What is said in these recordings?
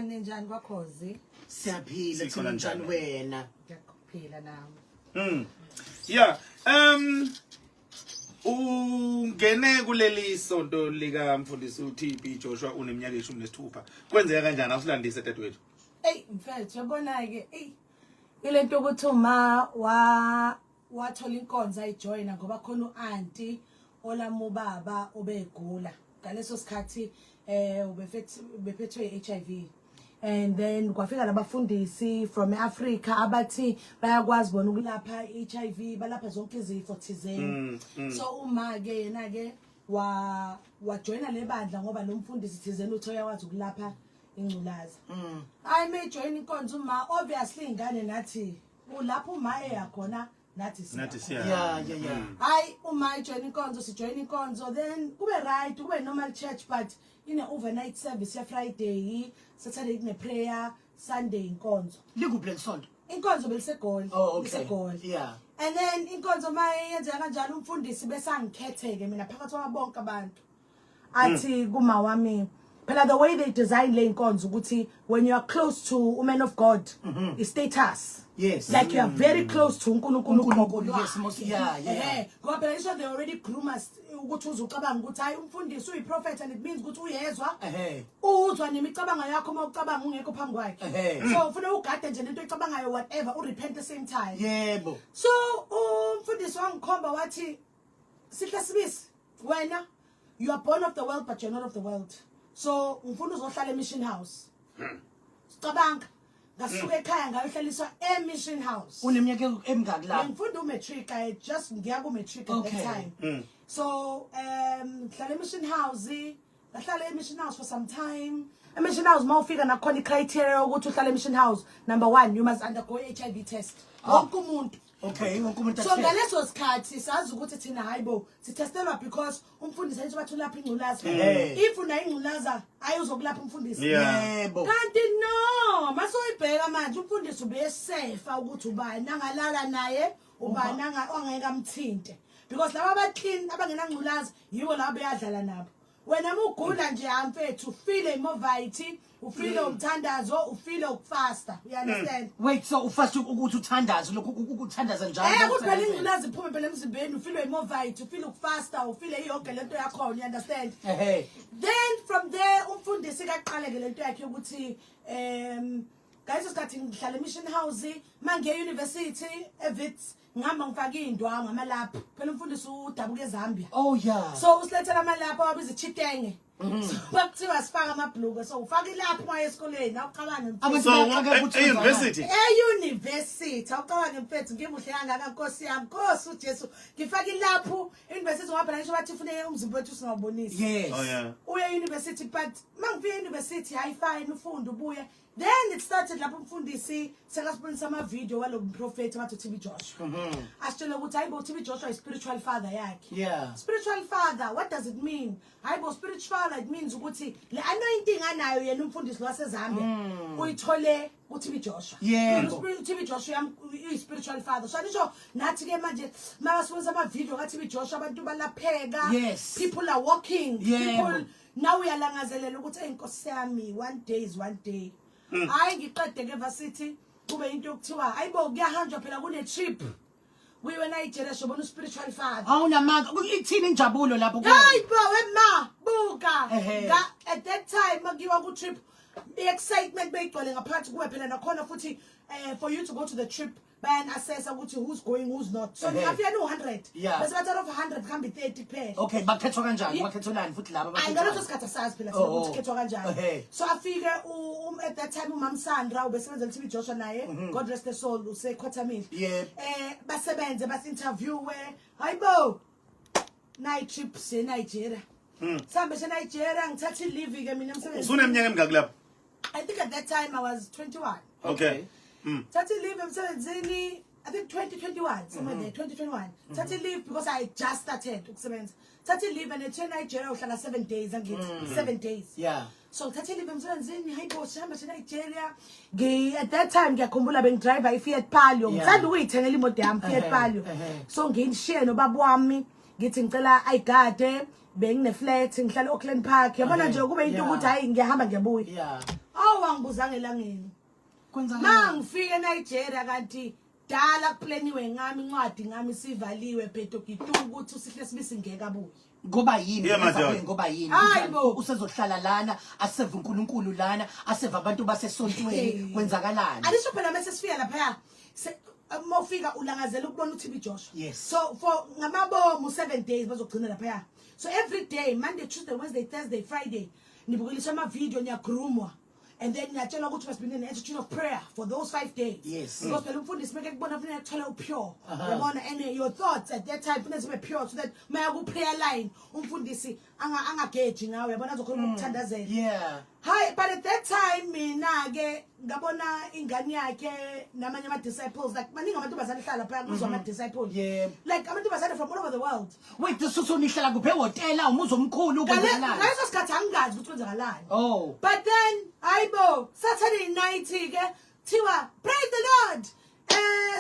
Njani kwakhozi? Siyaphila thina njani wena? Ngiyaphila nami. Yeah. Ungene kuleli sonto lika mfundisi uTB Joshua uneminyaka 16. Kwenzeka kanjani awusilandise dadewethu? Mfethu yabona ke ilento ukuthi uma wathola inkonzo ayijoyina ngoba khona uauntie olamu baba obegula. Ngaleso sikhathi ubephethwe HIV. And then kwafika labafundisi from Africa abathi bayakwazi bona ukulapha HIV balapha zonke izifo thizeni. So uma ke yena ke wa joina lebandla ngoba lo mfundisi thizeni uthe uyakwazi ukulapha ingculaza. I may join inkonzo uma obviously ingane nathi ulapha uma eyakhona nathi siya. Yeah. Hayi uma join inkonzo si join inkonzo then kube right kube normal church but in an overnight service ya Friday, Saturday kune prayer, Sunday inkonzo. Likuphi lesonto? Inkonzo belisegoli. Oh, okay. Yeah. And then inkonzo mayenzeka kanjalo umfundisi bese angikhetheke mina phakathi kwabonke abantu. Athi kuma wami phela the way they design le inkonzo ukuthi when you are close to a man of God, is status. Yes. Like you are very close to uNkulunkulu. Yes, most yeah. Ngoba phela isho they already groom us ukuthi uzucabanga ukuthi hayi umfundisi uyiprophet and it means ukuthi uyezwa. Uzwa nemicabango yakho uma ucabanga ungekho phambi kwakhe. So ufuna ugade nje lento oyicabangayo whatever repent at the same time. Yebo. So umfundisi wangikhomba wathi sihle sibisi wena you are born of the world but you're not of the world. So ufuna uzohlala emission house. Cabanga ngasuka ekhaya ngayohlaliswa emission house. Uneminyaka emingaki la? Ngifunda umatric I just ngiya ku matric at that time. So hlala emission house, ngahlala emission house for some time. Emission house mawufika nakhona criteria ukuthi uhlala emission house. Number 1 you must undergo HIV test. Wonke umuntu. Okay, wonke umuntu. So ngaleso sikhathi sazi ukuthi thina hayibo sitestelwa because umfundisi ayithi bathi ulapha ingculaza. If una ingculaza ayozokulapha umfundisi. Yebo. Kanti no, masoyibheka manje umfundisi ubesefa ukuthi ubani angalala naye, ubani angeke amthinte. Because laba abaclean abangena ngculaza yibo laba beyadlala nabo. Wena ugula nje amfethu feel imovite, ufeel umthandazo, ufeel ukufasta. You understand? Wait, so ufast ukuthi uthandazo lokhu ukuthandaza njalo. Kuphela ingculaza iphume phela emzimbeni, ufeel imovite, ufeel ukufasta, ufeel yonke lento yakho, you understand? Then from there umfundisi kaqaleke lento yakhe ukuthi guys usikhathi ngihlala emission house, mange university, evits ngihamba ngifaka indwa ngamalapha phela umfundisi udabuka eZambia. Oh yeah. So usilethela amalapha wabiza ichitenge. Bakuthiwa sifaka amabhluku so ufaka ilapha moya esikoleni awuqabanga So university. University awuqabanga mfethu ngimuhle kangaka Nkosi yami Nkosi uJesu ngifaka ilapha university ngoba phela ngisho bathi ufune umzimba wethu singawubonisi. Yes. Oh yeah. Uya university but mangifika university hayi fine ufunda ubuye. Then it started lapho umfundisi sekasibonisa ama video walo prophet wathi TB Joshua. Asitshela ukuthi hayibo TB Joshua is spiritual father yakhe. Yeah. Spiritual father, what does it mean? Hayibo spiritual it means ukuthi le anointing anayo yena umfundisi waseZambia uyithole uTB Joshua. Yeah. TB Joshua is spiritual father. So anisho nathi ke manje makasibonisa ama video kaTB Joshua abantu balapheka. Yes. People are walking. Yeah. People now uyalangazelela ukuthi Nkosi yami one day is one day. Hayi ngiqede ke varsity kube into yokuthiwa hayibo kuyahanjwa phela kune trip we were Nigeria shobona spiritual father awunamanga ithini injabulo lapho hayibo wema buka at that time magiwa ku trip the excitement beyigcwele ngaphakathi kuwe phela nakhona futhi for you to go to the trip bayan assess ukuthi who's going who's not so ngafika no 100 bese bathi of 100 kambe 30 phela okay bakhethwa kanjani bakhethulani futhi laba bakhethwa ngalo sikhatha sazi phela ukuthi khethwa kanjani so afike at that time umam Sandra ubesebenza leTB Joshua naye God rest the soul usekhothamile basebenze bas interview hayibo night trip se Nigeria sambe se Nigeria ngithatha leave ke mina emsebenzi usuneminyaka emingaki lapho? I think at that time I was 21. Okay. Tati leave emsebenzini I think 2021 somewhere there 2021 Tati leave because I just started ukusebenza Tati leave and in Nigeria uhlala 7 days angithi 7 days so Tati leave emsebenzini hayibo sihamba se Nigeria at that time ngiyakhumbula bengidriver iFiat Palio ngithanda ukuyithengela imoto yami Fiat Palio so ngishiye nobaba wami ngithi ngicela ayigade bengine flat ngihlala Auckland Park yabona nje kube into ukuthi hayi ngiyahamba ngiyabuya awangibuzanga elangeni mangifike eNigeria kanti dala kuplaniwe ngami incwadi ngami sivaliwe pheto gitu ukuthi usihle sibisi ngeke abuye ngoba yini ngoba yini hayibo usezohlala lana aseva uNkulunkulu lana aseva abantu basesontweni kwenzakalani alisho phela mase sifika lapha mawufika ulangazela ukubona uTB Joshua yes so for ngamabomu 7 days bazogcina lapha so every day Monday Tuesday Wednesday Thursday Friday nibukeliswa ama video niyagrumwa and then niyatshela ukuthi must be an attitude of prayer for those 5 days yes because phela umfundisi make kubona kufanele uthola upure yabona and your thoughts at that time kufanele zibe pure so that maya ku prayer line umfundisi angageji ngawe yabona azokhuluma ukuthandazela yeah hi but at that time mina ke ngabona ingane yakhe namanye ama disciples like maningi abantu bazana hlala phaya kuzwa ama disciples yeah like abantu bazana from all over the world wait so nihlala kuphe hotel umuzi omkhulu ukwenzakalani ngaleso sikhathi angazi ukuthi kwenzakalani oh but then ayibo Saturday night ke thiwa praise the Lord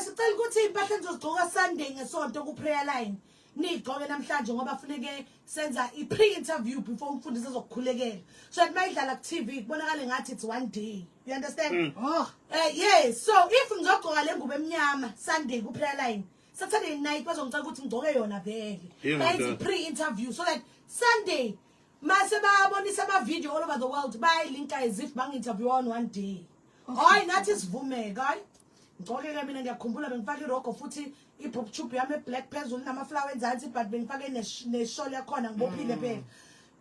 sicela ukuthi impahla nizozigcoka Sunday ngesonto ku prayer line nigcoke namhlanje ngoba funeke senza I pre-interview before umfundisi ezokukhulekela so at mayidlala ku TV kubonakala ngathi it's one day you understand yes so if ngizogcoka lengubo emnyama Sunday ku prayer line Saturday night bazongicela ukuthi ngigcoke yona vele benze pre-interview so that Sunday mase babonisa ama video all over the world bayilinka as if bang interview on one day hayi nathi sivume hayi ngicokeke mina ngiyakhumbula bengifaka irogo futhi ibob tube yami black phezulu nama flower enzansi but bengifake ne shawl yakhona ngibophile phela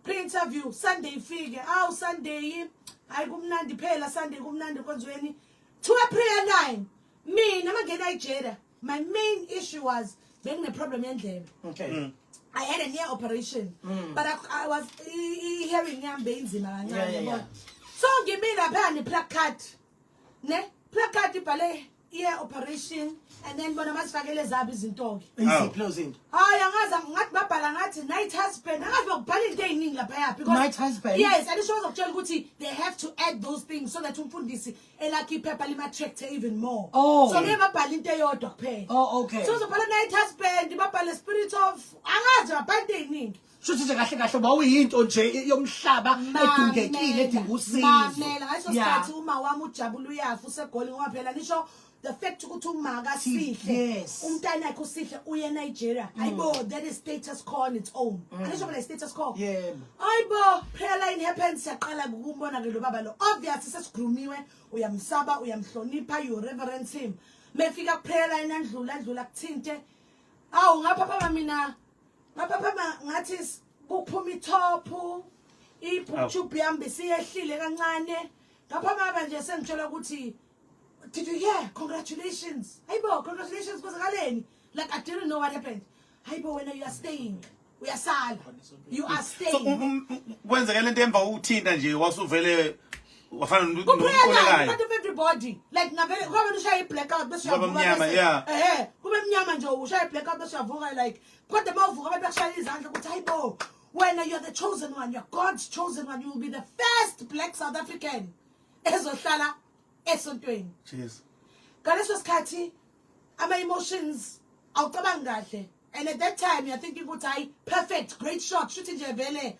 pre-interview Sunday ifike Sunday hayi kumnandi phela Sunday kumnandi konzweni to a prayer line mina mangena Nigeria my main issue was being a problem yendlebe okay I had a knee operation but I was hearing yambe inzima kancane yabona so ngimina phela ne placard ibhale ear operation and then bona masifakele zabo izinto ke closing hayi angaza ngathi babhala ngathi night husband angazi ukubhala into eziningi lapha because night husband yes and isho uzokutshela ukuthi they have to add those things so that umfundisi elakhi iphepha lima attract even more so ngeke babhala into eyodwa kuphela okay so uzobhala night husband babhala spirit of angazi babhala into eziningi shuthi nje kahle kahle bawuyinto nje yomhlaba edingekile edinga usizo mamela ngaso sikhathi uma wami ujabula uyafa usegoli ngoba phela nisho the fact ukuthi umaka sihle umntana wakhe usihle uye Nigeria ayibo that is status quo on its own anisho bona status quo ayibo prayer line happens yaqala ukumbona ke lo baba lo obviously sesigrumiwe uyamsaba uyamhlonipha you reverence him mefika ku prayer line andlula kuthinte ngapha mina ngapha ngathi kuphuma itop iBookTube yami siyehlile kancane ngapha manje nje sengitshela ukuthi did you hear congratulations hayibo congratulations kwezakaleni like I didn't know what happened hayibo when you are staying uyasala you are staying kwenzeke lento emva ukuthinta nje wasuvele wafana nokukhulekayo but everybody like ngavele ngoba ushaya iblackout bese uyavuka kube mnyama nje ushaya iblackout bese uyavuka like kodwa mawuvuka abantu bashaya izandla ukuthi hayibo when you are the chosen one you're God's chosen one you will be the first black South African ezohlala esontweni cheers ngaleso sikhathi ama emotions awucabanga kahle and at that time you're thinking ukuthi hayi perfect great shot shuthi nje vele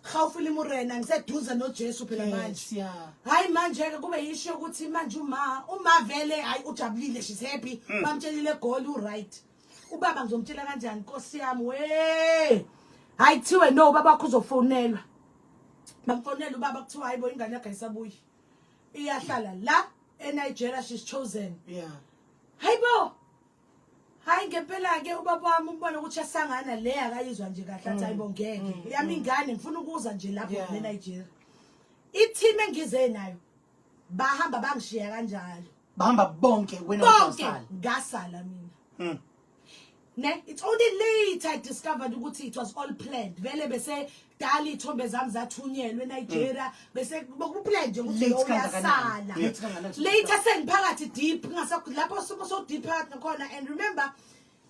khawufile imurena ngiseduza noJesu phela manje hayi manje ke kube yisho ukuthi manje uma vele hayi ujabulile she's happy bamtshelile goal u right ubaba ngizomtshela kanjani Nkosi yami we hayi thiwe no baba wakho uzofonelwa bamfonela ubaba kuthiwa hayibo ingane yakhe ayisabuyi iyahlala la eNigeria she's chosen hayibo hayi ngempela ke ubaba wami umbona ukuthi yasangana le akayizwa nje kahle athi hayibo ngeke yami ingane ngifuna ukuza nje lapho eNigeria i-team engize nayo bahamba bangishiya kanjalo bahamba bonke wena ngasala mina ne it's only late I discovered ukuthi it was all planned vele bese dala ithombe zami zathunyelwe eNigeria bese bokuplanned nje ukuthi uyasala later sengiphakathi deep lapho so deep phakathi khona and remember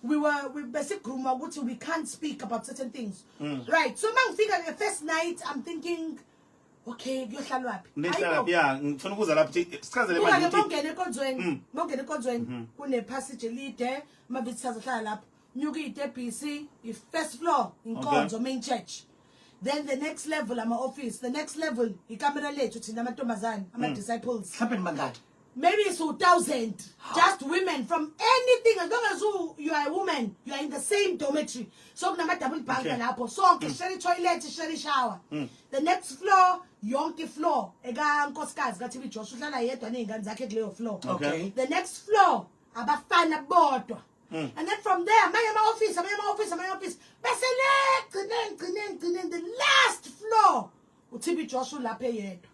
we besigruma ukuthi we can't speak about certain things right so mangifika the first night I'm thinking okay kuyohlalwa phi ngifuna ukuza lapho sichazele manje ukuthi mongene enkonzweni kune passage elide ama visitors ahlala lapho nyuka iDBC I first floor inkonzo main church then the next level ama-office, the next level ikamera lethu thina amantombazane ama-disciples, mhlawumbe nibangaki maybe it's 2,000, just women from anything, as long as you are a woman, you are in the same dormitory. So kunama-double bunk lapho sonke share toilet, share shower. The next floor yonke floor eka nkosikazi kaTB Joshua uhlala yedwa nezingane zakhe kuleyo floor. Okay. The next floor abafana bodwa. And then from there amanye ama-office bese legcine the last floor uTB Joshua lapho yedwa.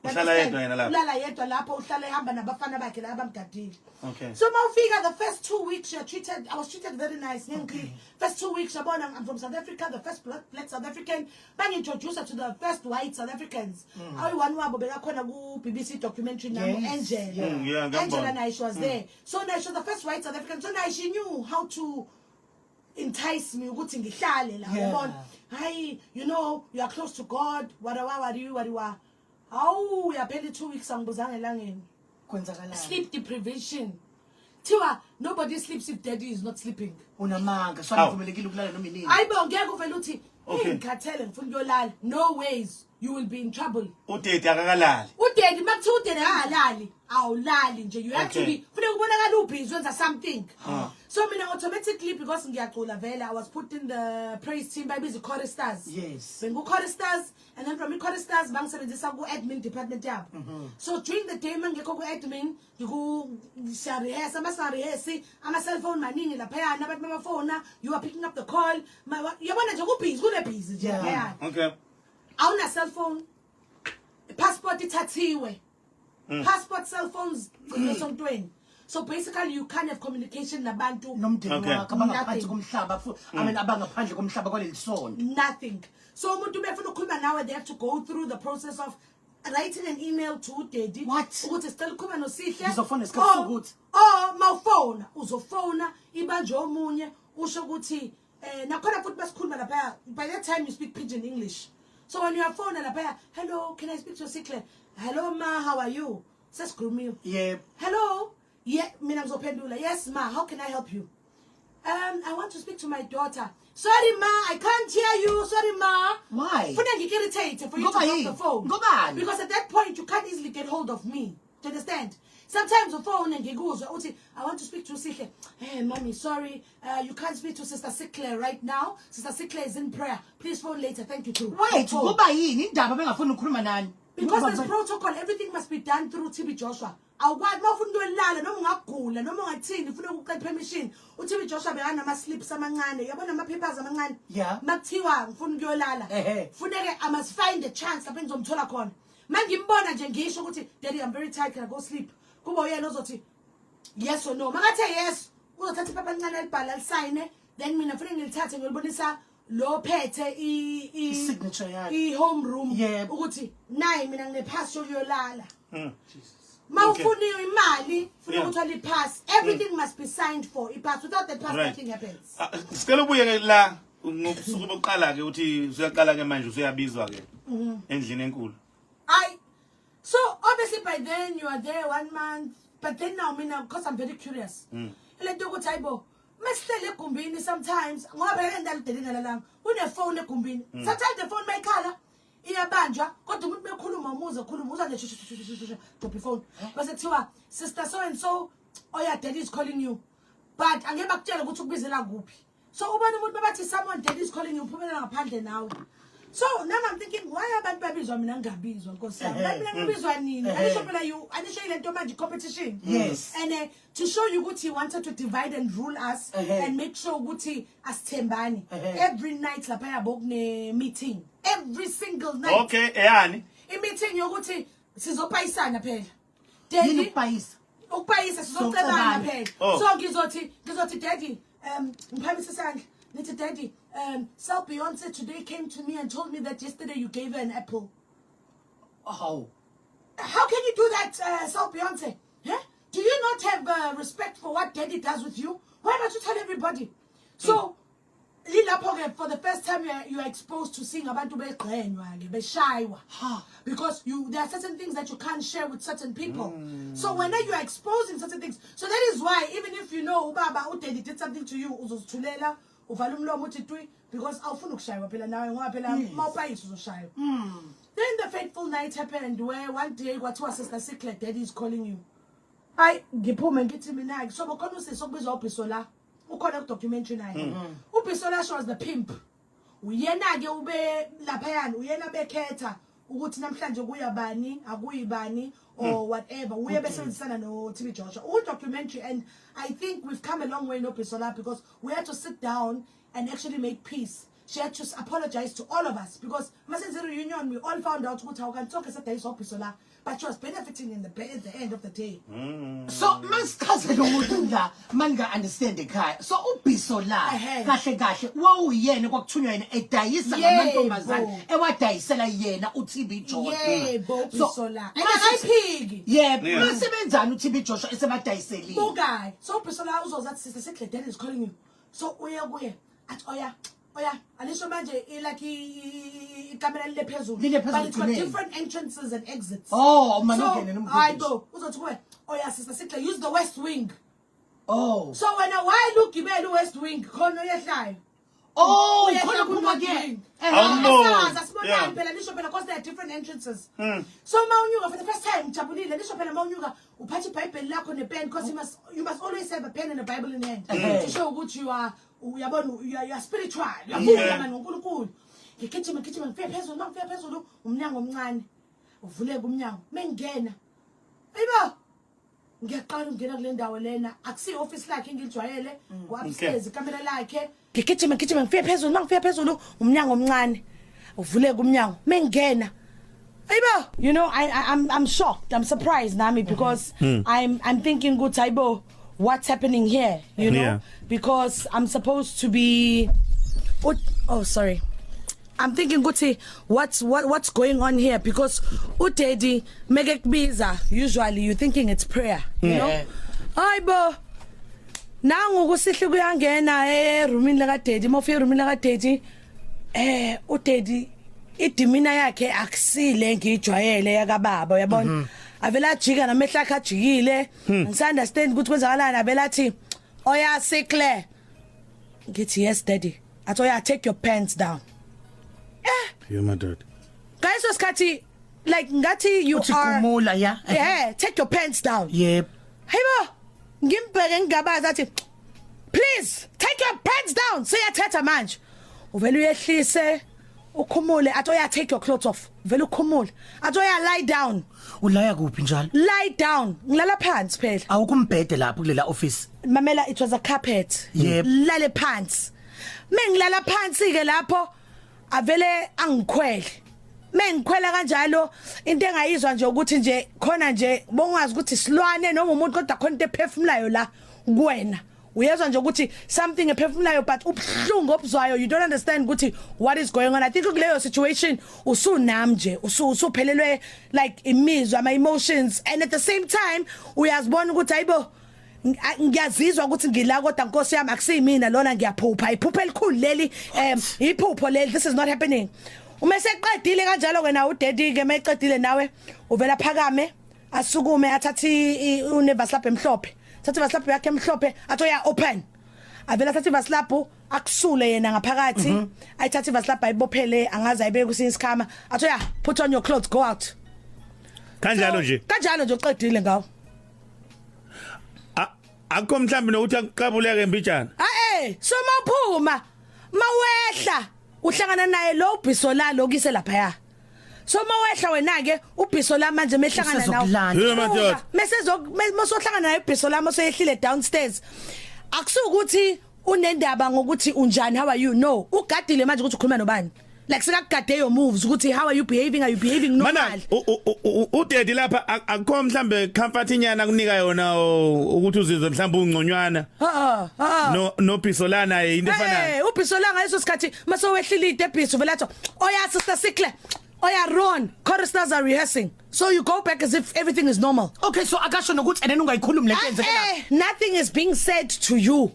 Uhlala yedwa yena lapho. Uhlala yedwa lapho uhlala ehamba nabafana bakhe la abamgadile. Okay. So mawufika the first 2 weeks I was treated very nice. Okay. First 2 weeks I'm from South Africa, the first black South African. Bang introduced her to the first white South Africans. One wabo bekakhona ku BBC documentary name Angel. Yeah, Angela and I, she was there. So now she was the first white South African. So now she knew how to entice me ukuthi ngihlale la. Yabona. Hi, you know, you are close to God. Wariwa. Oh, we are barely 2 weeks angibuzanga elangeni. kwenzakalani Sleep deprivation. Tiwa, nobody sleeps if daddy is not sleeping. unamanga so anivumelekile ukulala noma inini Ayibo ngeke uvela uthi Okay. ngikhathele ngifuna ukuyolala. No ways, you will be in trouble. Udade akakalali. Udaddy makuthiwa udaddy akalali, awulali nje. You have to Okay. be funeka ubonakala ubhizi wenza something. So mina automatically because ngiyacula vela I was put in the praise team bayibiza choristers. Yes. Bengu choristers and then from choristers bangisebenzisa ku admin department yabo. So during the day mangekho ku admin ngiku rehearse ama cell phone maningi lapha abantu bamafona you are picking up the call yabona nje kubhizi kunebhizi nje lapha. Okay. Awuna cell phone passport ithathiwe. Passport cell phones esontweni. So basically you can't have communication nabantu nomndeni Okay. wakhe abangaphansi komhlaba abangaphandle komhlaba kwaleli sonto nothing. So umuntu befuna ukukhuluma nawe they have to go through the process of writing an email to daddy What? ukuthi sicela ukukhuluma noSihle Ngizofona isikhathi sokuthi. mawufona uzofona ibanje omunye usho ukuthi nakhona futhi basikhuluma lapha by that time you speak pidgin English. So when you are phone lapha hello can I speak to Sihle? Hello ma how are you? Sesikhuluma. yebo Hello? Yeah, mina ngizophendula. Yes, ma. How can I help you? I want to speak to my daughter. Sorry, ma. I can't hear you. Sorry, ma. Why? Funa ngikirritate for you to Ngoba pick yini? the phone. Ngobani? Because at that point you can't easily get hold of me. Do you understand? Sometimes the phone and ngikuzwa uthi I want to speak to Sihle. Hey, mommy, sorry. You can't speak to Sister Sihle right now. Sister Sihle is in prayer. Please phone later. Thank you too. wait Phone. kuba yini indaba bengafuni ukukhuluma nani Because there's protocol, everything must be done through TB Joshua. Awukwazi mawufuna ukuyolala noma ungagula noma ungathini ufuna ukucela permission uTB Joshua bekanama slips amancane yabona ama papers amancane Yeah. makuthiwa ngifuna ukuyolala funeke I must find a chance lapho ngizomthola khona mangimbona nje ngisho ukuthi daddy I'm very tired can I go sleep kuba uyena ozothi yes or no makathe yes uzothatha iphepha elincane elibhala lisign then mina funeke ngilithathe ngilibonisa lo phethe signature yakhe i-home room Yebo. ukuthi nayi mina nginephasi yokuyolala Jesus. mawufuna imali funa Yeah. ukuthola ipass everything must be signed for ipass without the pass Right. nothing happens. Sicela ubuye ke la ngokusuku bokuqala ke uthi usuyaqala ke manje usuyabizwa ke endlini enkulu. So obviously by then you are there 1 month but then now mina because I'm very curious lento ukuthi hayibo masihlele egumbini sometimes ngoba phela endalidedina lalanga une phone egumbini sometimes the phone mayikhala iyabanjwa kodwa umuntu bekhuluma umuze khuluma uza nje drop phone bese kuthiwa sister so and so oh yeah daddy is calling you but angeke bakutshela ukuthi ukubizela kuphi so ubona umuntu babathi someone daddy is calling you uphumela ngaphandle nawe. So now I'm thinking, why abantu babizwa mina ngingabizwa Nkosi yami? Mina ngibizwa nini? Anisho phela you anisho ile nto manje competition. Yes. And to show you ukuthi he wanted to divide and rule us and make sure ukuthi asithembani. Every night lapha yabo kune meeting. Every single night. Okay, eyani? I-meeting yokuthi sizopayisana phela. yini Daddy ukupayisa ukupayisa sizocebana Socebana. phela. Oh. So ngizothi daddy ngiphamise isandla. Nithi daddy Sal Beyonce today came to me and told me that yesterday you gave her an apple. oh How can you do that, Sal Beyonce? Huh? Do you not have respect for what daddy does with you? Why don't you tell everybody? So, for the first time you are exposed to seeing abantu begqenywa because there are certain things that you can't share with certain people. So when you are exposing certain things, so that is why even if you know Baba Udedi did something to you, uzozithulela uvala umlomo uthi twi because awufuna ukushaywa phela nawe ngoba phela mawupayisa uzoshaywa. Then the fateful night happened where one day kwathiwa Sister Secret Daddy is calling you. Hayi ngiphume ngithi mina ke so bokhona usisi okubizwa uBhisola ukhona ku documentary naye. uBhisola was the pimp. Uyena ke ube lapha yana uyena bekhetha ukuthi namhlanje kuyabani akuyibani or whatever uye besebenzisana no TB Joshua documentary, and I think we've come a long way no Bisola because we had to sit down and actually make peace. She had to apologize to all of us because Masenzi reunion we all found out how can talk as a day so Bisola, but she was benefiting in at the end of the day. So masichaze lo muntu la manga understand ekhaya. So uBhisola kahle wawuyena kwakuthunywa yena edayisa ngamantombazane ewadayisela yena uTB Joshua. Yebo Bisola. Ayiphi. Yebo masebenzana uTB Joshua esebadayiselile. Bukai. So Bisola uzozathi Sister Secret Daddy is calling you. So uye kuye athi oya alisho manje like ikamera lile phezulu but it's got different entrances and exits. Oh man, so I go uzothi kuwe oya Sister Secret use the west wing. Oh so when why look gibela west wing khona uyehlayo. Oh khona kuma ke asibonani phela lisho phela because there are different entrances. So mawunyuka for the first time jabulile lisho phela mawunyuka uphatha iBhayibheli lakho nepen because you must always have a pen and a Bible in hand to show ukuthi you are spiritual. Uyafunda manje ngoNkulunkulu. Ngigijima ngifike phezulu umnyango omncane. Uvuleke umnyango. Mengena. Ayibo. Ngiyaqala ukungena kule ndawo lena. Akusi office lakhe ngijwayele. Upstairs ikamera lakhe. Ngigijima ngifike phezulu umnyango omncane. Uvuleke umnyango. Mengena. Ayibo. You know I'm shocked. I'm surprised nami because I'm thinking good ayibo. What's happening here, you know? Because I'm supposed to be I'm thinking Guti, what's going on here? Because Udedi megekbiza, usually you're thinking it's prayer, you know? Ayibo. Nangu kusihle kuyangena roomini laka Daddy, mofika roomini laka Daddy. Udedi idimina yakhe akusile ngijwayele yakababa, uyabona? Avela jika namehla akhe ajikile ngisunderstand ukuthi kwenzakalani avela athi oya Secret ngithi yes daddy athi oya take your pants down you my dad guys wasikhathi like ngathi you are kumula take your pants down yep hayibo ngimbheke ngigabaza athi please take your pants down siyathetha manje uvela uyehlise ukhumule athi oya take your clothes off vele ukhumule athi oya lie down ulaya kuphi njalo lie down ngilala phansi phela awukumbhede lapho kulela office mamela it was a carpet lale phansi mengilala phansi ke lapho avele angikhwele mengikhwela kanjalo into engayizwa nje ukuthi nje khona nje bongazi ukuthi silwane noma umuntu kodwa khona into ephefumulayo la kuwena uyezwa nje ukuthi something ephefumulayo but ubhlungu obuzwayo you don't understand ukuthi what is going on. I think kuleyo situation usunami nje usuphelelwe like imizwa ama emotions and at the same time uyazibona ukuthi ayibo ngiyazizwa ukuthi ngila kodwa Nkosi yami akusiyimina lona ngiyaphupha iphupho elikhulu leli iphupho leli this is not happening. Uma seqedile kanjalo ke na uDaddy ke mayeqedile nawe uvela phakame asukume athathi unevaslap emhlophe thathi vaslap yakhe emhlophe athi oya open avela thathi vaslap akusule yena ngaphakathi ayithathi vaslap ayibophele angaze ayibeke kusinye isikhama athi oya put on your clothes go out kanjalo nje uqedile ngawo akho mhlambi nokuthi akuqabuleke mbijana so maphuma mawehla uhlangana naye lo Bisola lokise lapha ya so mawehla wena ke uBhisola manje mehlangana nawo mesohlangana naye uBhisola moseyehlile downstairs akusukuthi unendaba ngokuthi unjani how are you no ugadile manje ukuthi ukhuluma nobani like sekagade your moves ukuthi how are you behaving normal uDaddy lapha akho mhlambe comfort inyana kunika yona ukuthi uzizwe mhlambe ungconywana no Bisola naye into efanayo uBhisola ngaso sikhathi masowehlile idebhiso vela athi oya Sister Secret oya Ron choristers are rehearsing so you go back as if everything is normal. Okay so akasho nokuthi ena ungayikhulumi lento yenzekela nothing is being said to you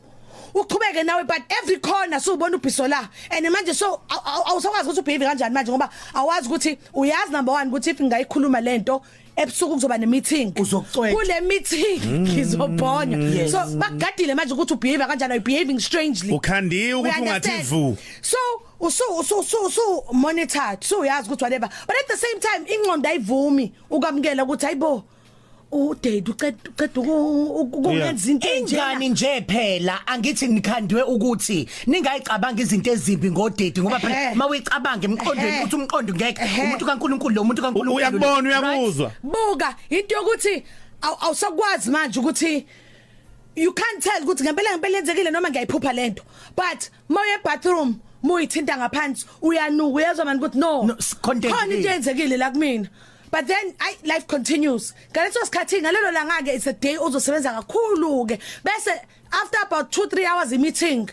uqhubeke nawe but every corner subona uBhisola and manje so awusakwazi ukuthi ubehave kanjani manje ngoba awazi ukuthi uyazi number 1 ukuthi if ngayikhuluma lento ebusuku kuzoba ne-meeting kule meeting ngizobhonya so bagadile manje ukuthi ubehave kanjani you behaving strangely ukhandiye ukuthi ungathi vu so monitored so uyazi ukuthi whatever but at the same time ingqondo ayivumi ukamukela ukuthi hayibo uDade uqeda ukungenza into njani nje phela angithi nikhandiwe ukuthi ningayicabanga izinto ezimbi ngoDade ngoba phela mawuyicabanga emqondweni ukuthi umqondo ngeke umuntu kaNkuluNkulu lo muntu kaNkuluNkulu uyabona uyakuzwa buka into yokuthi awusakwazi manje ukuthi you can't tell ukuthi ngempela yenzekile noma ngiyayiphupha lento but moye bathroom muyithinta ngaphansi uyanuka uyezwa manje ukuthi no khona into yenzekile la kumina. But then life continues. Ngaleso sikhathi ngalelo langa ke it's a day uzosebenza kakhulu ke. Bese after about 2-3 hours I meeting.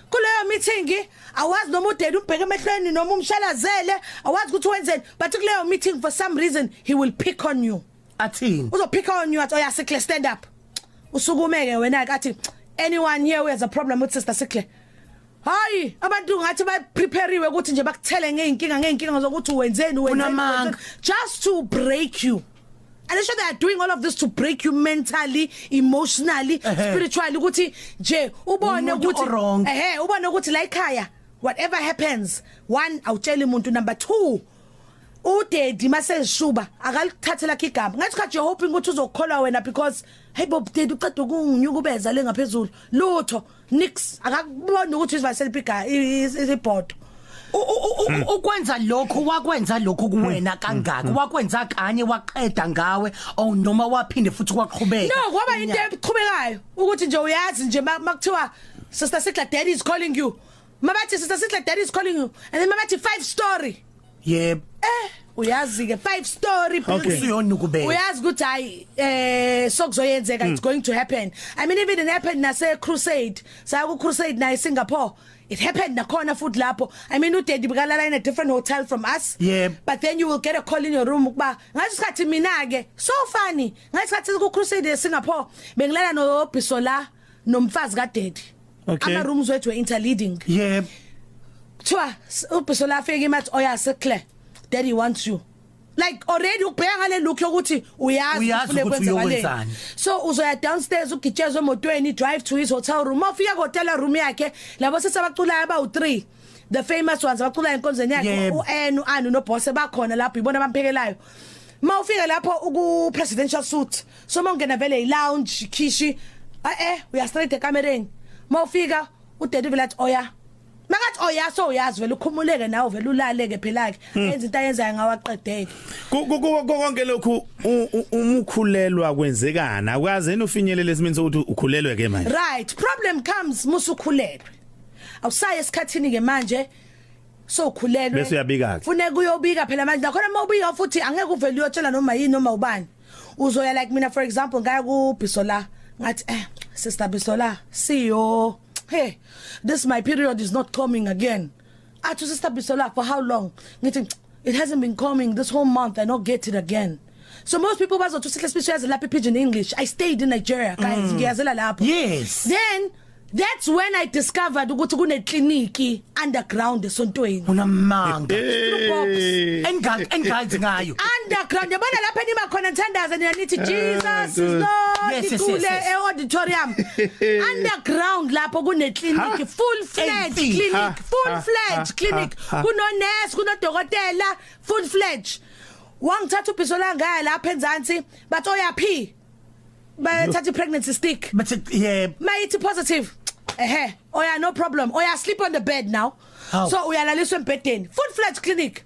Kuleyo meeting awazi noma uDade ubheke emehlweni noma umshalazele awazi ukuthi wenzeni but kuleyo meeting for some reason he will pick on you. Athini? Uzo pick on you athi oyasikle stand up. Usukumeke wena athi anyone here who has a problem with Sister Sikle. Hayi abantu ngathi ba prepare ukuthi nje bakuthele ngeinkinga zokuthi wenzeni just to break you. And they are doing all of this to break you mentally, emotionally, spiritually ukuthi nje ubone ukuthi ubone ukuthi la ekhaya whatever happens one awutshela umuntu number 2 uDade maseshuba akalithathela igama ngathi khathi you're hoping ukuthi uzokholwa wena because hey Bob Dade uqeda ukunginyukubeza le ngaphezulu lutho nix akakubona ukuthi izivaseliphiga izibhodo ukwenza lokho wakwenza lokho kuwena kangaka wakwenza kanye waqeda ngawe or noma waphinde futhi kwaqhubeka no kwaba into eqhubekayo ukuthi nje uyazi nje makuthiwa Sister Sikle Daddy is calling you mabathi Sister Sikle Daddy is calling you and then mabathi 5 story yep uyazi ke 5 story usuyona ukubeka uyazi ukuthi hayi sokuzoyenzeka it's going to happen I mean even it happened nase crusade saya ku crusade na eSingapore it happened nakhona futhi lapho I mean uDade bikalala in a different hotel from us but then you will get a call in your room ukuba ngasikhathi mina ke so funny ngasikhathi ku crusade eSingapore bengilala no Bisola nomfazi kaDade ama rooms wethu were interleading Twa uBisola afike imathi oyasekhle Daddy wants you like already ubheka ngale look yokuthi uyazi ufune kwenzakale so uzoya downstairs ugijezwe emotweni drive to his hotel room ufika hotel room yakhe labo sesabaculayo aba u3 the famous ones abaculayo enkonzweni yakhe uN uAnu no boss bakhona lapho ibona abamphekelayo mawufika lapho ku presidential suite so mawungena vele I lounge khishi uya straight ekamereni mawufika uDade vele athi oya makathi oyaso uyazi vele ukhumuleke nawe vele ulaleke phela ke enza into ayenzayo ngawaqedeke konke lokhu umukhulelwa kwenzekana akwazeni ufinyelele esimini sokuthi ukhulelwe ke manje right problem comes musukhulelwe awusaye esikhathini ke manje so ukhulelwe bese uyabika ke funeka uyobika phela manje nakhona mawubika futhi angeke uvele uyotshela noma yini noma ubani uzoya like mina for example ngaya ku Bisola ngathi Sister Bisola see you hey this my period is not coming again to Sister Bisola for how long it hasn't been coming this whole month I not get it again so most people bazothi Sister Bisola lapha pidgin English I stayed in Nigeria guys ngiyazela lapho yes then that's when I discovered ukuthi kune clinic underground esontweni unamanga engazi ngayo underground yabona lapha enima khona nthandaza nithi Jesus is Lord ikule auditorium underground lapho kune clinic full fledged clinic kuno nurse kuno dokotela full fledged wangithatha uBisola ngaya lapha eNzansi bathi oyaphi bathatha pregnancy stick but mayithi positive oya no problem oya sleep on the bed now so uyalaliswa embedeni full fledged clinic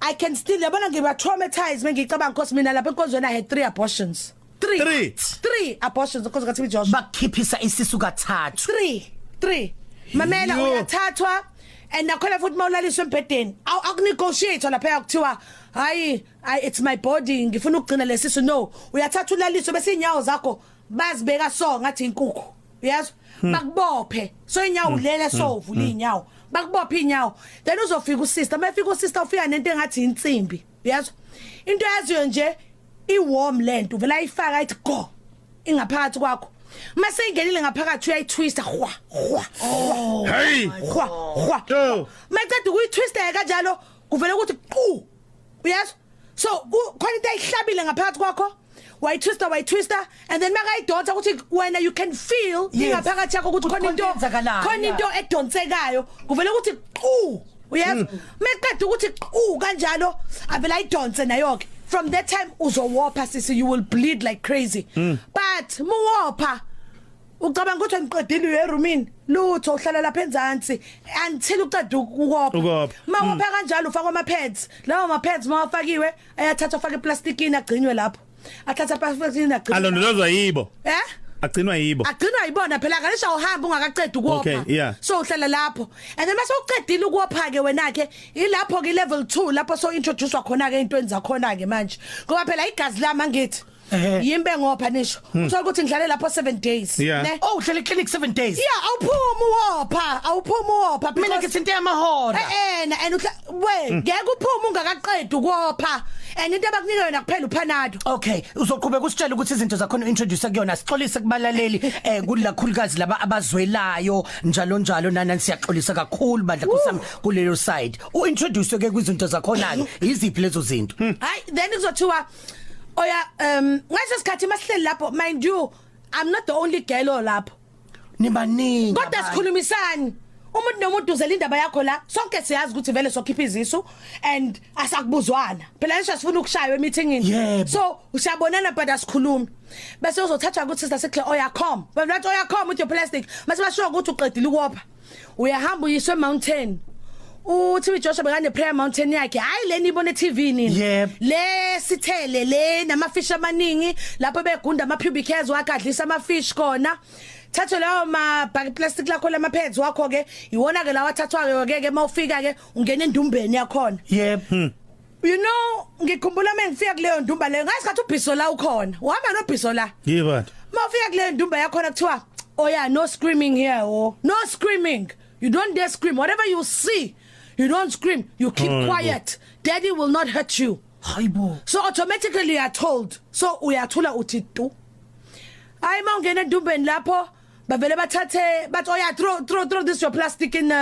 I can still yabona ngiba traumatized ngicabanga because mina lapha enkonzweni I had 3 abortions 3 abortions because ngathi Josh bakhiphisa isisu kathathu 3 mamela uyathathwa and nakhona futhi mawulaliswa embedeni akunegotiate lapha yakuthiwa hayi it's my body ngifuna ukugcina lesisu no uyathatha ulaliswa bese inyawo zakho bazibeka so ngathi inkukhu uyazi bakubophe so inyawo lele so uvula inyawo bakubophe inyawo then uzofika usister mayifika usister ufika nento engathi insimbi uyazi into yaziyo nje iwarm lento vela ayifaka ayithi go ingaphakathi kwakho mase ingenile ngaphakathi uyayitwista hey maceda ukuyitwista kanjalo kuvela ukuthi qhu uyazi so khona into ayihlabile ngaphakathi kwakho why twister and then makayidonsa ukuthi wena you can feel ingaphakathi yakho ukuthi khona into edonsekayo kuvela ukuthi uyeza meqeda ukuthi kanjalo avela ayidonse nayo ke from that time uzowopha sisi you will bleed like crazy but muwopha ucabanga ukuthi ngiqedile eroomini lutho uhlala lapha enzansi until uqeda ukupha mawopha kanjalo ufaka ama pads lawo ama pads mawafakiwe ayathatha ufake eplasticini agcinywe lapho athatha plasticini agcinywe alondolozwa yibo agcinwa yibona phela kanisha uhamba ungakaqedi ukupha so uhlala lapho and then mase uqedile ukupha ke wena ke ilapho ke level 2 lapho so introduce khona ke intweni zakhona ke manje ngoba phela igazi lami ngithi yimbe ngopha nisho uthola ukuthi ngidlale lapho 7 days ne uhlele clinic 7 days awuphuma uwopha mina ngithi into yamahora and we ngeke uphuma ungakaqedi ukupha and into abakunika yona kuphela uPanado okay uzoqhubeka usitshela ukuthi izinto zakho introduce kuyona sixolise kubalaleli kulakhulukazi laba abazwelayo njalo nana siyaxolisa kakhulu bandla kusami kulelo side uintroduce ke kwizinto zakho nalo iziphi lezo zinto hayi then kuzothiwa oya ngathi isikhathi masihleli lapho mind you I'm not the only girl lapho nibaningi kodwa sikhulumisani umuntu nomuntu uzela indaba yakho la sonke siyazi ukuthi vele sokhipha izisu and asakubuzwana phela nje sifuna ukushaywa emeetingini so usiyabonana but asikhulumi bese uzothathwa ukuthi sister Sekhle oya come bathi oya come with your plastic mase basho ukuthi uqedile ukopha uyahamba uyiswe mountain uTV Joshua bekane prayer mountain yakhe hayi leni ibone TV nini le sithele le namafish amaningi lapho begunda ama pubic hairs wakadlisa amafish kona thatha lawo ma plastic lakho lama pads wakho ke iwona ke lawa thathwa ke mawufika ke ungena endumbeni yakhona you know ngikhumbula mengifika kuleyo ndumba leyo ngasikhathi ubhiso la ukhona uhamba nobhiso la mawufika kuleyo ndumba yakhona kuthiwa oh yeah no screaming here no screaming you don't dare scream whatever you see you don't scream you keep quiet daddy will not hurt you hayibo so automatically you are told so uyathula uthi tu hayi mawungena endumbeni lapho bavele bathathe bathi oh yeah throw this your plastic in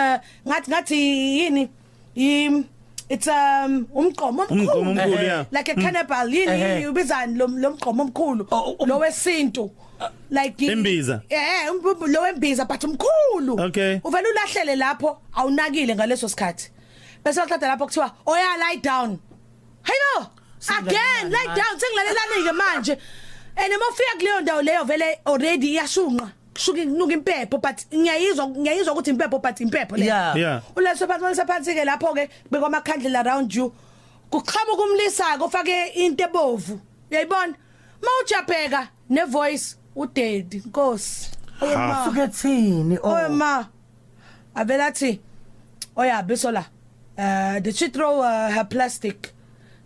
ngathi yini it's umqomo omkhulu like a cannibal yini ubizani lo mqomo omkhulu lo wesintu like imbiza lo wembiza but umkhulu uvela ulahlele lapho awunakile ngaleso sikhathi bese waqeda lapho kuthiwa oh yeah lie down hayibo again lie down sengilalelani ke manje and mawufika kuleyo ndawo leyo vele already iyashunqa kushuka inuka impepho but ngiyayizwa ukuthi impepho but impepho le uleso phansi ke lapho ke bekwa amakhandlela around you kuqhamuka umlisa ke ufake into ebovu uyayibona mawujabheka ne voice udedi inkosi oyema oyema abelathi oya bisola did she throw her plastic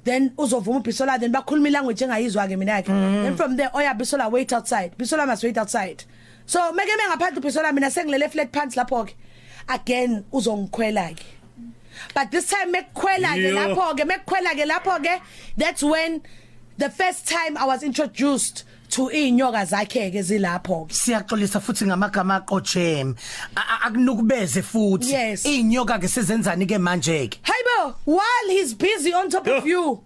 then uzovuma ubisola then bakhuluma language engayizwa ke mina yakhe then from there oya bisola wait outside bisola must wait outside so meke mengaphansi ubisola mina sengilele flat pants lapho ke again uzongikhwela ke but this time mekukhwela ke lapho ke that's when the first time I was introduced to inyoka zakhe ke zilapho siyaxolisa futhi ngamagama aqojem akunukubeze futhi inyoka ke sizenzani ke manje ke hayibo while he's busy on top of you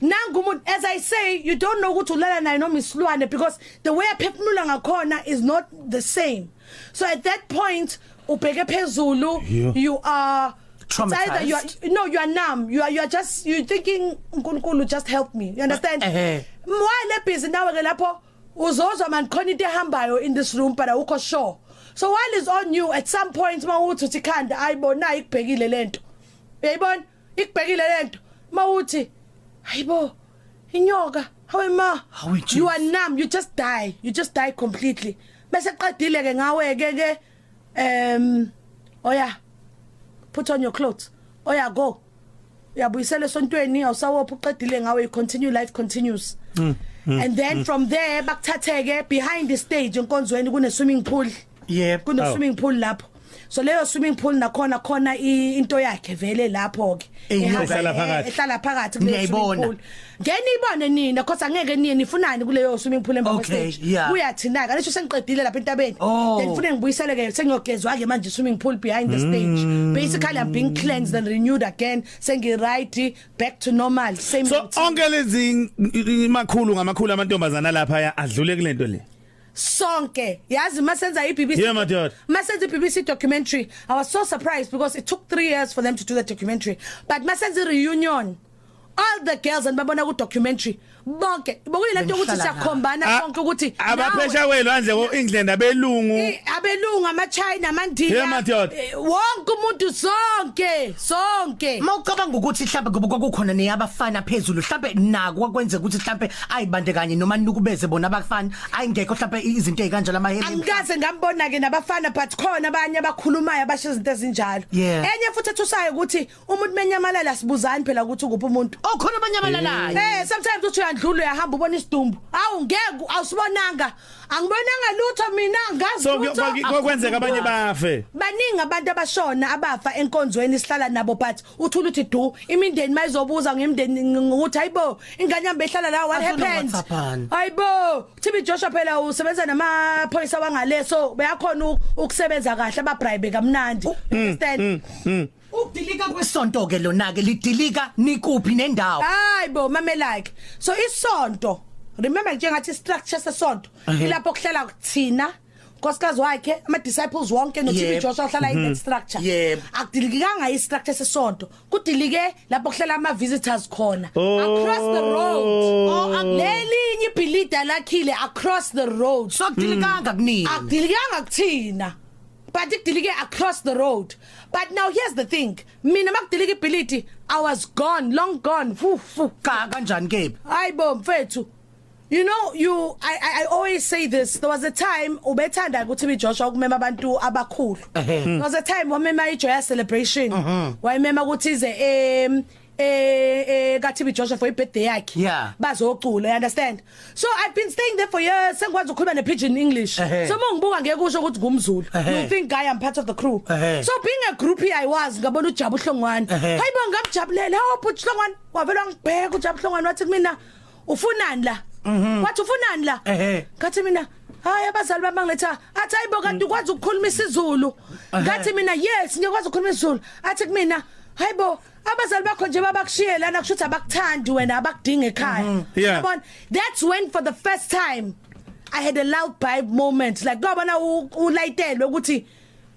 nangu as I say you don't know ukuthi ulala naye noma isilwane because the way aphefumula ngakhona is not the same so at that point ubheke phezulu you are traumatized. You are numb. You are just thinking uNkulunkulu just help me. You understand? While busy now ke lapho uzozwa man khona into ehambayo in this room but awukho sure. So while is on you at some point mawuthi uthikanda ayibona ikubhekile lento. Uyayibona? Ikubhekile lento. Mawuthi hayibo inyoka hawema you are numb you just die completely. Bese qedile ke ngawe ke oh yeah put on your clothes oh yeah go uyabuyisela esontweni awusawopha uqedile ngawe you continue life continues and then from there bakuthatheke behind the stage enkonzweni kune swimming pool kune swimming pool lapho so leyo swimming pool nakhona khona into yakhe vele lapho ke ehlala phakathi kule swimming pool ngene ibone nina because angeke niye nifunani kuleyo swimming pool emva stage kuyathina ka lesho sengiqedile lapha entabeni then ngifune ngibuyisele ke sengiyogezwa ke manje swimming pool behind the stage basically I'm being cleansed and renewed again sengi right back to normal same so onke lezi makhulu ngamakhulu amantombazana lapha adlule kulento le sonke yazi masenza iBBC masenza iBBC documentary I was so surprised because it took 3 years for them to do the documentary but masenza reunion all the girls and babona ku documentary bonke bokuyilento ukuthi siyakhombana konke ukuthi abaphesha welo andle ko England abelungu ama China amandiya wonke umuntu sonke mawucabanga ukuthi mhlawumbe ngoba kwakukhona neyabafana phezulu mhlawumbe naku kwakwenze ukuthi mhlawumbe ayibande kanye noma nikubeze bona abafana ayingekho mhlawumbe izinto ezikanjalo amaheli angikaze ngambona ke nabafana but khona abanye abakhulumayo abasho izinto ezinjalo enye futhi ethusayo ukuthi umuntu menyamalala sibuzani phela ukuthi ukuphi umuntu khona abanyamalalayo sometimes uthi uyandlula uyahamba ubona isidumbu ngeke awusibonanga angibonanga lutho mina ngazi so kwenzeka abanye bafe baningi abantu abashona abafa enkonzweni sihlala nabo but uthula uthi du imindeni mayizobuza ngemindeni ukuthi hayibo inganyamba ehlala la what happens hayibo TB Joshua phela usebenza namaphoyisa wangaleso bayakhona ukusebenza kahle ababribe kamnandi understand ukudilika kwesonto ke lona ke lidilika nikuphi nendawo hayibo mamelike so isonto remember njengathi structure sesonto ilapho kuhlala kuthina nkosikazi wakhe ama disciples wonke no TB Joshua uhlala in that structure akudilikanga istructure sesonto kudilike lapho kuhlala ama visitors khona across the road lelinye ibhilida lakhile across the road so kudilikanga kunini akudilikanga kuthina but ikudilike across the road but now here's the thing mina makudilike ibhilidi I was gone long gone kanjani ke hayibo mfethu you know I always say this there was a time ubethanda ukuthi TB Joshua ukumema abantu abakhulu there was a time wamema iJoy celebration wayemema ukuthi ize ka TB Joshua for birthday yakhe bazocula you understand so I've been staying there for years sengikwazi ukukhuluma nePidgin English so mongibuka ngeke kusho ukuthi ngumZulu you think I am part of the crew so being a groupie I was ngabona uJabu Hlongwane hayibo ngamjabulela but Hlongwane wavela ngibheka uJabu Hlongwane wathi mina ufunani la wathi ufunani la ngathi mina hayi abazali bami bangiletha athi hayibo kanti ukwazi ukukhuluma isiZulu ngathi mina yes ngiyakwazi ukukhuluma isiZulu athi kumina hayibo abazali bakho nje babakushiye lana kushuthi abakuthandi wena abakudinga ekhaya yabona that's when for the first time I had a loud vibe moment like ngabona ulayitelwe ukuthi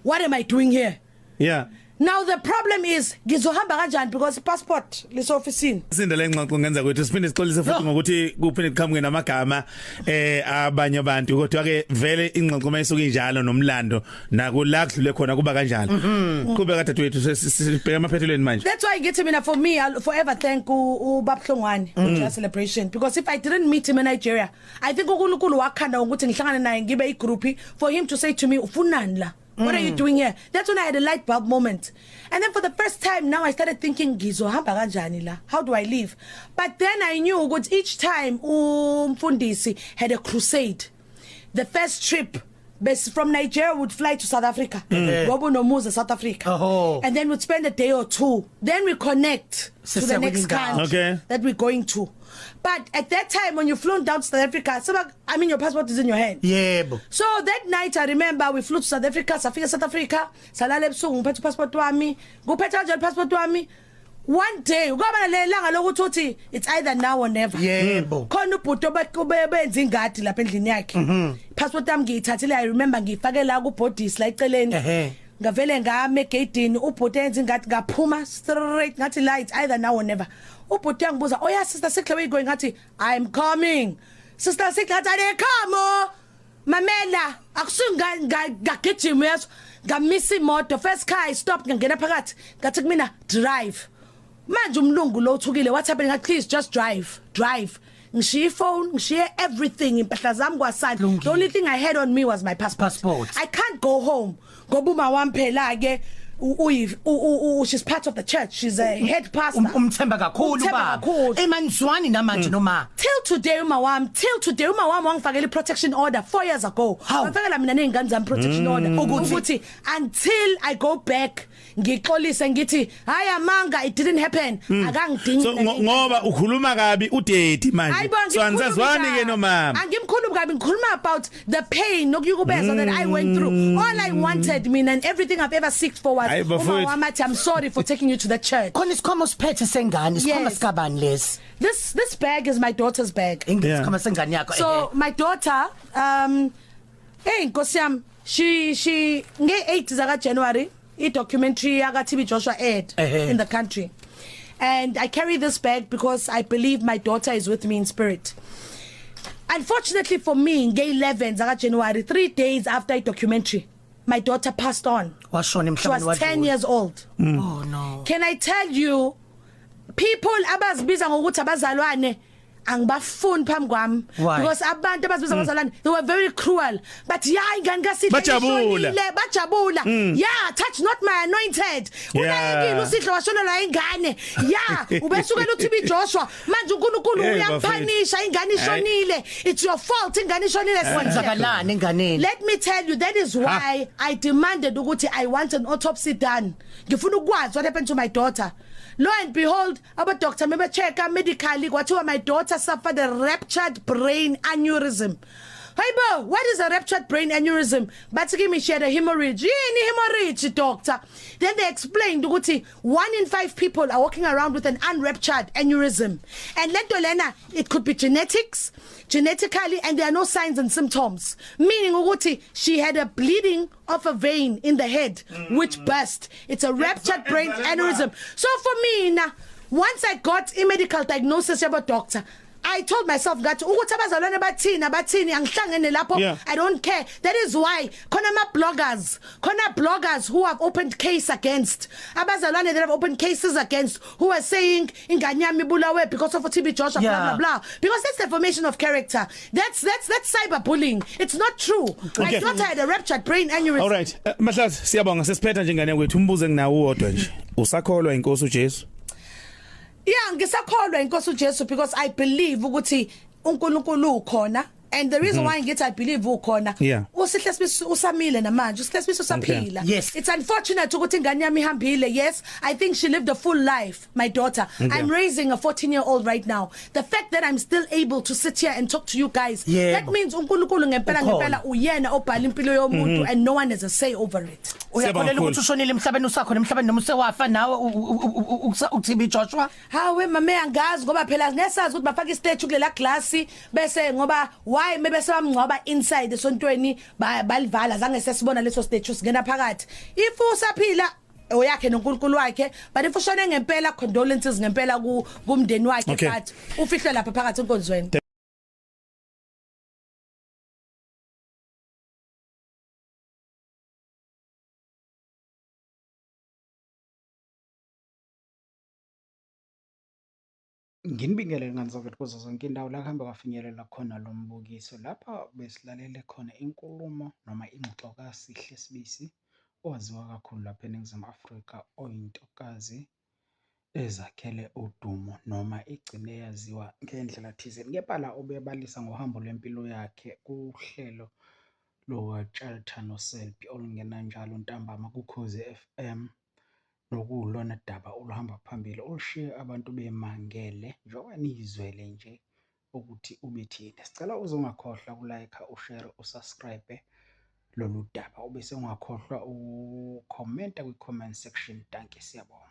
what am I doing here now the problem is ngizohamba kanjani because passport lesi officeini sindele ngxoxo ngenza ukuthi siphinde sixolise futhi ngokuthi kuphinde kuqhamuke namagama abanye abantu kodwa ke vele ingxoxo mayisuka injalo nomlando nakulakudlule khona kuba kanjalo kube kade twethu sibheka amaphethelweni manje that's why ngithi mina for me I'll forever thank uBaba Hlongwane for celebration because if I didn't meet him in Nigeria I think uNkulunkulu wakhanda ukuthi ngihlangane naye ngibe igroup for him to say to me ufunani la what are you doing here that's when I had a light bulb moment and then for the first time now I started thinking ngizohamba kanjani la how do I live but then I knew ukuthi each time umfundisi had a crusade the first trip from Nigeria would fly to South Africa Gobo nomuza South Africa and then would spend a day or two then we connect to the next country that we're going to but at that time when you flown down to South Africa I mean your passport is in your hand so that night I remember we flew to South Africa safika South Africa salala ebusuku ngiphethe passport wami nguphethe kanjani passport wami one day ukubana lelanga lokuthi uthi it's either now or never khona ubhuto benza ingadi lapha endlini yakhe passport yami ngiyithathile I remember ngiyifake la ku bodies la eceleni ngavele ngame egedini ubhuto enza ingadi ngaphuma straight ngathi la it's either now or never ubhuti yangibuza oh yeah sister Sikhle where you going ngathi I'm coming sister Sikhle ngathi I come mamela akusunga ngagijima yaso ngamisa imoto first car I stopped ngangena phakathi ngathi kumina drive manje umlungu lo uthukile what happened ngathi please just drive ngishiya phone ngishiya everything impahla zami kwasandla the only thing I had on me was my passport I can't go home ngoba uma wami phela ke she's part of the church, she's a head pastor. Umthemba kakhulu baba. Emanzwani namanje noma. Till today umawami wangifakela protection order 4 years ago. Wafakela mina nezingane zami protection order ukuthi until I go back ngixolise ngithi hayi amanga it didn't happen akangidingi. So ngoba ukhuluma kabi udate manje. So anzazwani ke nomama. Angimkhulumi kabi ngikhuluma about the pain nokuyukubeza that I went through. All I wanted mina and everything I've ever seeked for was I'm sorry for taking you to the church. Khona isikhwama siphethe sengane isikhwama sikabani lesi? This bag is my daughter's bag. Isikhwama sengane yakho. So my daughter hey Nkosi yami she nge-8 zaka January documentary yaka TB Joshua aired in the country, and I carry this bag because I believe my daughter is with me in spirit. Unfortunately for me, nge-11 zaka January, 3 days after a documentary, my daughter passed on. She was 10 years old. Oh no. Can I tell you, people abazibiza ngokuthi abazalwane angibafuni phambi kwami because abantu abazibiza abazalwane they were very cruel, but ingane kaSihle bajabula touch not my anointed unayekile uSihle washonela ingane ubesukela uTB Joshua manje uNkulunkulu uyampanisha ingane ishonile. It's your fault ingane ishonile. Kwenzakalani enganeni? Let me tell you, that is why I demanded ukuthi I want an autopsy done. Ngifuna ukwazi what happened to my daughter. Lo and behold, our doctor maybe check medically kwathiwa my daughter suffered a ruptured brain aneurysm. Hey bo, what is a ruptured brain aneurysm? But give me she had a hemorrhage. Hemorrhage, doctor. Then they explained ukuthi 1 in 5 people are walking around with an unruptured aneurysm. And Lentolena, it could be genetically, and there are no signs and symptoms. Meaning ukuthi she had a bleeding of a vein in the head which burst. It's a ruptured brain aneurysm. So for me now, once I got a medical diagnosis about doctor, I told myself that ukuthi abazalwane bathini angihlangene lapho. I don't care. That is why khona bloggers who have opened case against abazalwane that have opened cases against who are saying ingane yami ibulawe because of TB Joshua blah blah blah, because that's defamation of character. That's cyberbullying. It's not true. I thought I had a ruptured brain aneurysm. All right, Mahlazi siyabonga sesiphetha njengane kwethu umbuze nginawo wodwa nje. Usakholwa inkosi uJesu? Ngisakholwa inkosi uJesu because I believe ukuthi uNkulunkulu ukhona, and the reason why I believe ukhona uSihle Sibisi usamile namanje uSihle Sibisi usaphila. Yes, it's unfortunate ukuthi ingane yami ihambile. Yes, I think she lived a full life, my daughter. I'm raising a 14-year-old right now. The fact that I'm still able to sit here and talk to you guys, that means uNkulunkulu ngempela uyena obhala impilo yomuntu and no one has a say over it. Uyakholela ukuthi ushonile emhlabeni usakhona emhlabeni noma usewafa nawe uTB Joshua? Hawe mama angazi ngoba phela ngesazi ukuthi bafaka istatue kulela glass bese ngoba why maybe sebamngcwaba inside esontweni balivala zange sesibona leso statue singena phakathi. If usaphila oyakhe noNkulunkulu wakhe, but if ushone ngempela condolences ngempela kumndeni wakhe, but ufihlwe lapha phakathi enkonzweni. Nginibingelele ngani kuzo zonke indawo la kuhamba kwafinyelela khona lo mbukiso lapha besilalele khona inkulumo noma ingxoxo kaSihle Sibisi owaziwa kakhulu lapha eNingizimu Afrika, oyintokazi ezakhele udumo noma igcine yaziwa ngendlela thizeni. Kepha la ubebalisa ngohambo lwempilo yakhe kuhlelo lo-Chalta noSelby olungena njalo ntambama kuKhozi FM, nokulona daba oluhamba phambili olushiye abantu bemangele njengoba nizwele nje ukuthi ubethini. Sicela uzungakhohlwa ukulike, ushare, usubscribe lolu daba, ubese ungakhohlwa ucomment kwi-comment section. Danke, siyabonga.